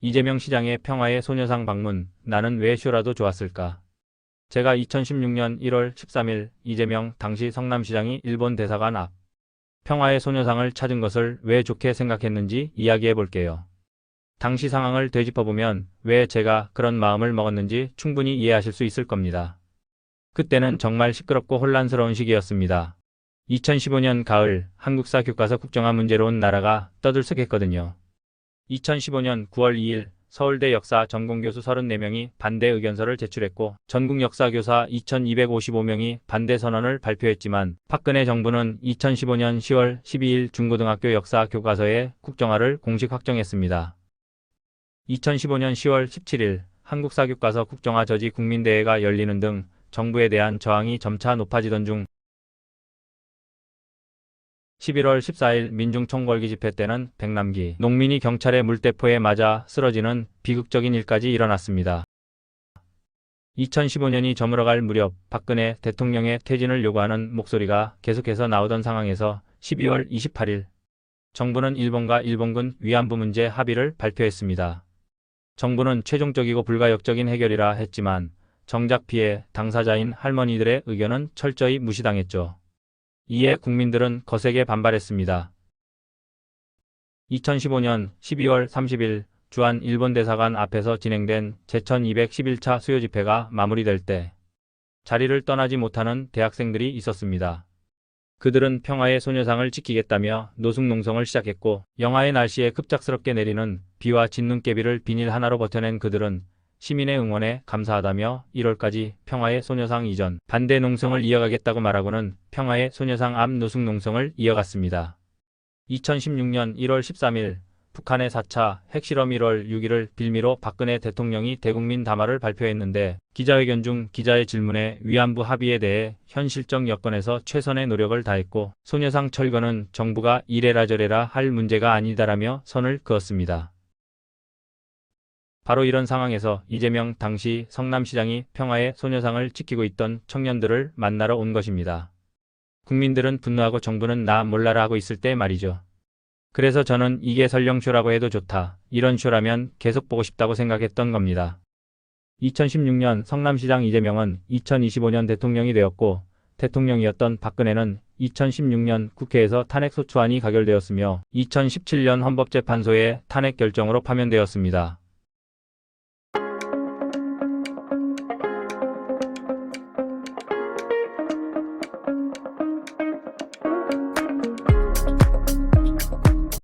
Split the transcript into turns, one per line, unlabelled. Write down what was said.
이재명 시장의 평화의 소녀상 방문, 나는 왜 쇼라도 좋았을까? 제가 2016년 1월 13일 이재명 당시 성남시장이 일본 대사관 앞 평화의 소녀상을 찾은 것을 왜 좋게 생각했는지 이야기해 볼게요. 당시 상황을 되짚어보면 왜 제가 그런 마음을 먹었는지 충분히 이해하실 수 있을 겁니다. 그때는 정말 시끄럽고 혼란스러운 시기였습니다. 2015년 가을 한국사 교과서 국정화 문제로 온 나라가 떠들썩했거든요. 2015년 9월 2일 서울대 역사 전공교수 34명이 반대 의견서를 제출했고 전국 역사교사 2255명이 반대 선언을 발표했지만 박근혜 정부는 2015년 10월 12일 중고등학교 역사 교과서의 국정화를 공식 확정했습니다. 2015년 10월 17일 한국사 교과서 국정화 저지 국민대회가 열리는 등 정부에 대한 저항이 점차 높아지던 중 11월 14일 민중총궐기 집회 때는 백남기 농민이 경찰의 물대포에 맞아 쓰러지는 비극적인 일까지 일어났습니다. 2015년이 저물어갈 무렵 박근혜 대통령의 퇴진을 요구하는 목소리가 계속해서 나오던 상황에서 12월 28일 정부는 일본과 일본군 위안부 문제 합의를 발표했습니다. 정부는 최종적이고 불가역적인 해결이라 했지만 정작 피해 당사자인 할머니들의 의견은 철저히 무시당했죠. 이에 국민들은 거세게 반발했습니다. 2015년 12월 30일 주한 일본 대사관 앞에서 진행된 제1211차 수요 집회가 마무리될 때 자리를 떠나지 못하는 대학생들이 있었습니다. 그들은 평화의 소녀상을 지키겠다며 노숙농성을 시작했고 영하의 날씨에 급작스럽게 내리는 비와 진눈깨비를 비닐 하나로 버텨낸 그들은 시민의 응원에 감사하다며 1월까지 평화의 소녀상 이전 반대 농성을 이어가겠다고 말하고는 평화의 소녀상 앞 노숙 농성을 이어갔습니다. 2016년 1월 13일 북한의 4차 핵실험 1월 6일을 빌미로 박근혜 대통령이 대국민 담화를 발표했는데 기자회견 중 기자의 질문에 위안부 합의에 대해 현실적 여건에서 최선의 노력을 다했고 소녀상 철거는 정부가 이래라 저래라 할 문제가 아니다라며 선을 그었습니다. 바로 이런 상황에서 이재명 당시 성남시장이 평화의 소녀상을 지키고 있던 청년들을 만나러 온 것입니다. 국민들은 분노하고 정부는 나 몰라라 하고 있을 때 말이죠. 그래서 저는 이게 설령 쇼라고 해도 좋다. 이런 쇼라면 계속 보고 싶다고 생각했던 겁니다. 2016년 성남시장 이재명은 2025년 대통령이 되었고 대통령이었던 박근혜는 2016년 국회에서 탄핵소추안이 가결되었으며 2017년 헌법재판소의 탄핵 결정으로 파면되었습니다.